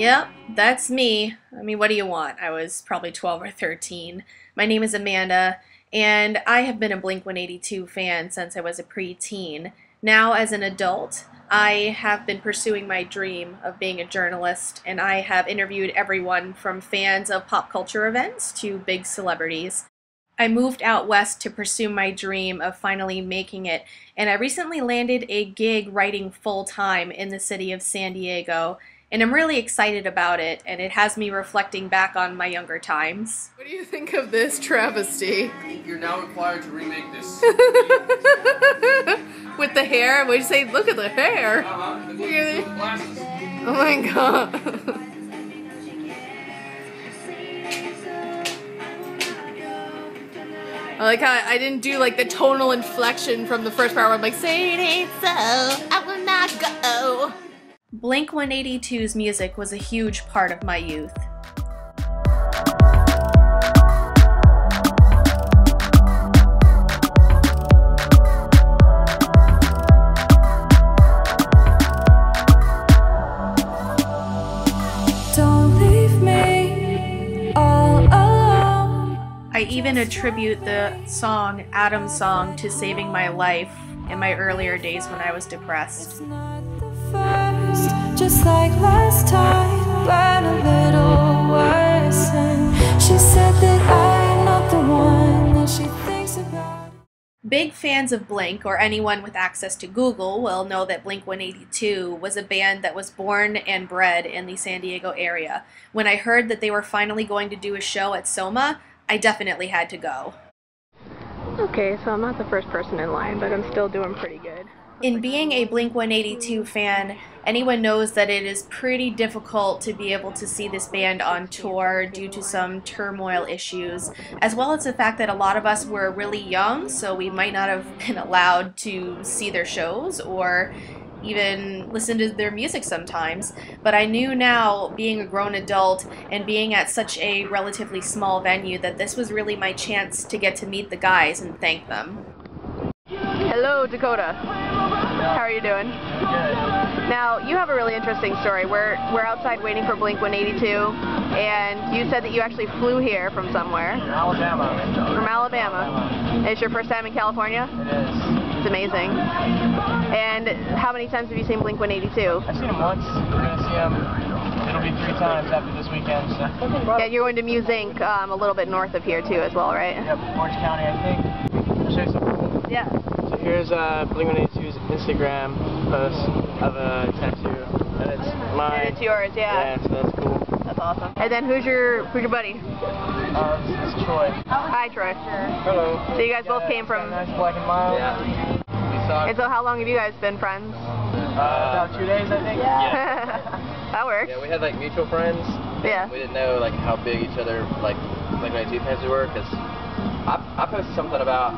Yep, that's me. I mean, what do you want? I was probably 12 or 13. My name is Amanda, and I have been a Blink182 fan since I was a preteen. Now, as an adult, I have been pursuing my dream of being a journalist, and I have interviewed everyone from fans of pop culture events to big celebrities. I moved out west to pursue my dream of finally making it, and I recently landed a gig writing full-time in the city of San Diego, and I'm really excited about it, and it has me reflecting back on my younger times. What do you think of this travesty? You're now required to remake this. With the hair? Would you say, look at the hair? Glasses. Oh my god. I like how I didn't do like the tonal inflection from the first part where I'm like, say it ain't so, I will not go. Blink182's music was a huge part of my youth. Don't leave me all alone. I even attribute the song Adam's Song to saving my life in my earlier days when I was depressed. It's not the first, just like last time, but a little worse. And she said that I'm not the one that she thinks about. Big fans of Blink, or anyone with access to Google, will know that Blink182 was a band that was born and bred in the San Diego area. When I heard that they were finally going to do a show at Soma, I definitely had to go. Okay, so I'm not the first person in line, but I'm still doing pretty good. In being a Blink182 fan, anyone knows that it is pretty difficult to be able to see this band on tour due to some turmoil issues, as well as the fact that a lot of us were really young, so we might not have been allowed to see their shows or even listen to their music sometimes. But I knew now, being a grown adult and being at such a relatively small venue, that this was really my chance to get to meet the guys and thank them. Hello, Dakota. How are you doing? Good. Now, you have a really interesting story. We're outside waiting for Blink182, and you said that you actually flew here from somewhere. Alabama. From Alabama. It's your first time in California? It is. It's amazing. And how many times have you seen Blink182? I've seen him once. We're going to see him. It'll be 3 times after this weekend. So. Yeah, you're going to Muse Inc. A little bit north of here too as well, right? Yep, Orange County, I think. I'll show you something. Yeah. So here's Blink182's Instagram post of a tattoo, and it's mine. And it's yours, yeah. Yeah, so that's cool. That's awesome. And then who's your buddy? This is Troy. Hi, Troy. Hello. So you guys both came from... Nice black and mild. Yeah. And so how long have you guys been friends? About 2 days, I think. Yeah. That works. Yeah, we had like mutual friends. Yeah. We didn't know like how big each other like Blink182 fans we were, because I posted something about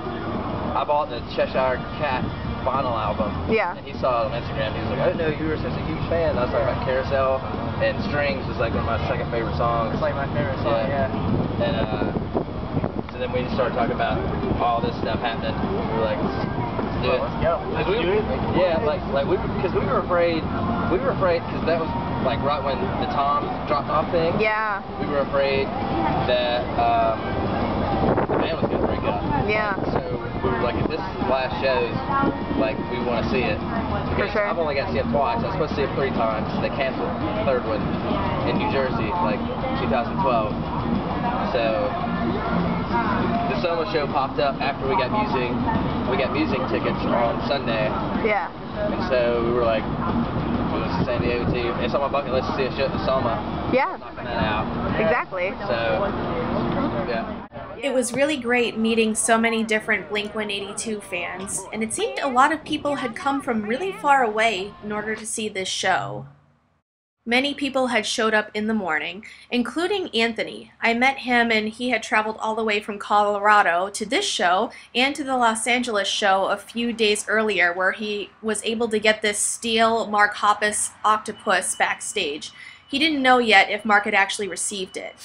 I bought the Cheshire Cat vinyl album. Yeah. And he saw it on Instagram. He was like, I didn't know you were such a huge fan. I was talking about Carousel, and Strings was like one of my second favorite songs. It's like my favorite song. Yeah. And so then we just started talking about all this stuff happening. We were like, let's do it. Let's go. Let's do it. Yeah, because we were afraid because that was like right when the Tom dropped off thing. Yeah. We were afraid that the band was gonna break up. Yeah. So we were like, if this is the last shows, like we want to see it. For sure. I've only got to see it twice. I was supposed to see it 3 times. They canceled the third one in New Jersey, like 2012. So the Soma show popped up after we got music tickets on Sunday. Yeah. And so we were like, we went to San Diego too. It's on my bucket list to see a show at the Soma. Yeah. Knocking that out. Exactly. So, yeah. It was really great meeting so many different Blink182 fans, and it seemed a lot of people had come from really far away in order to see this show. Many people had showed up in the morning, including Anthony. I met him, and he had traveled all the way from Colorado to this show and to the Los Angeles show a few days earlier, where he was able to get this steel Mark Hoppus octopus backstage. He didn't know yet if Mark had actually received it.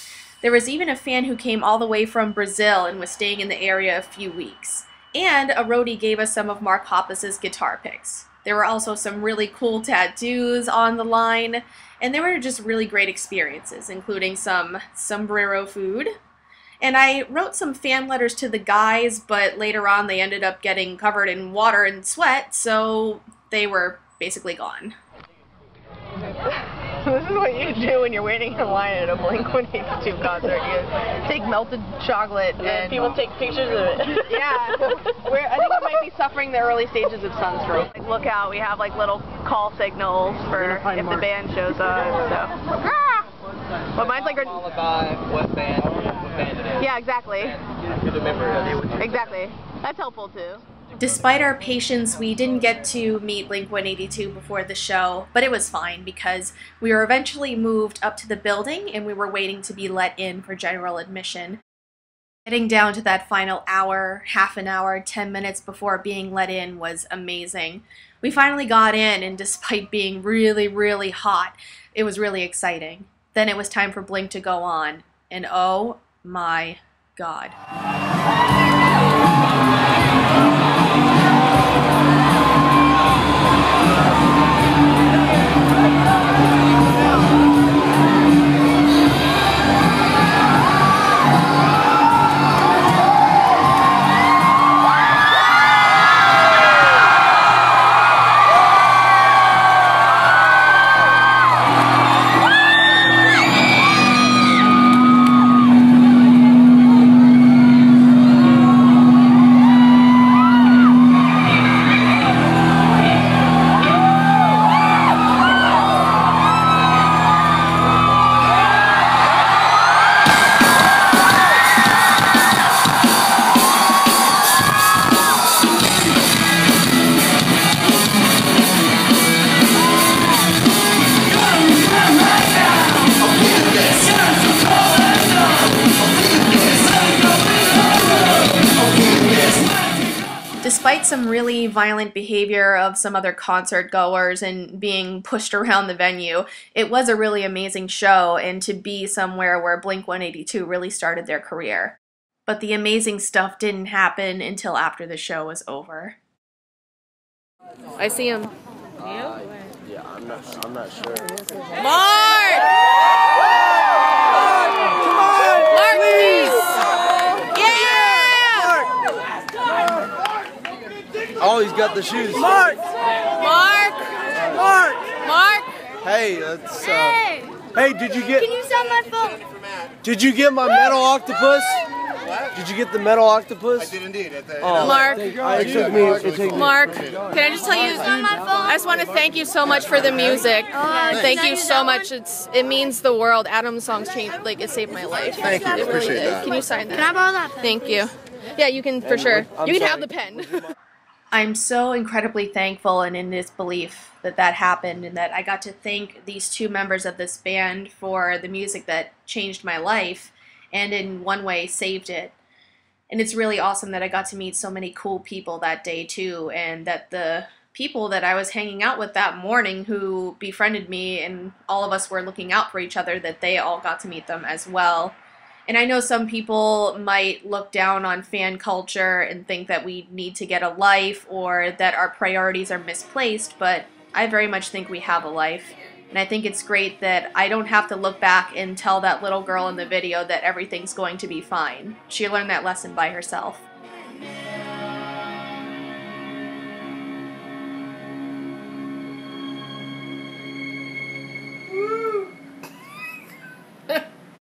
There was even a fan who came all the way from Brazil and was staying in the area a few weeks. And a roadie gave us some of Mark Hoppus's guitar picks. There were also some really cool tattoos on the line, and they were just really great experiences, including some sombrero food. And I wrote some fan letters to the guys, but later on they ended up getting covered in water and sweat, so they were basically gone. This is what you do when you're waiting in line at a Blink182 concert. You take melted chocolate and people take pictures of it. Yeah, I think we might be suffering the early stages of sunstroke. Like, look out, we have like little call signals for if the band shows up. So. But mine's like Followed by what band it is. Yeah, exactly. Who the member is. Exactly. That's helpful too. Despite our patience, we didn't get to meet Blink182 before the show, but it was fine because we were eventually moved up to the building and we were waiting to be let in for general admission. Getting down to that final hour, half an hour, 10 minutes before being let in was amazing. We finally got in, and despite being really, really hot, it was really exciting. Then it was time for Blink to go on, and oh my God. Despite some really violent behavior of some other concert goers and being pushed around the venue, it was a really amazing show, and to be somewhere where Blink182 really started their career. But the amazing stuff didn't happen until after the show was over. I see him. Yeah, I'm not sure. Mark! Come on! Mark, please! Oh, he's got the shoes. Mark! Hey, that's Hey, did you get? Can you sell my phone? Did you get my metal octopus? Did you get the metal octopus? I did indeed. Mark, It took me. Mark, can I just tell you, I just want to thank you so much for the music. Thank you so much. It means the world. Adam's songs changed, like, it saved my life. Thank you. It really Appreciate did. that. Can you sign that? Can I borrow that pen? Thank you. Yeah, you can for sure. You can have the pen. I'm so incredibly thankful and in disbelief that that happened, and that I got to thank these two members of this band for the music that changed my life and in one way saved it. And it's really awesome that I got to meet so many cool people that day too, and that the people that I was hanging out with that morning who befriended me and all of us were looking out for each other, that they all got to meet them as well. And I know some people might look down on fan culture and think that we need to get a life or that our priorities are misplaced, but I very much think we have a life. And I think it's great that I don't have to look back and tell that little girl in the video that everything's going to be fine. She learned that lesson by herself.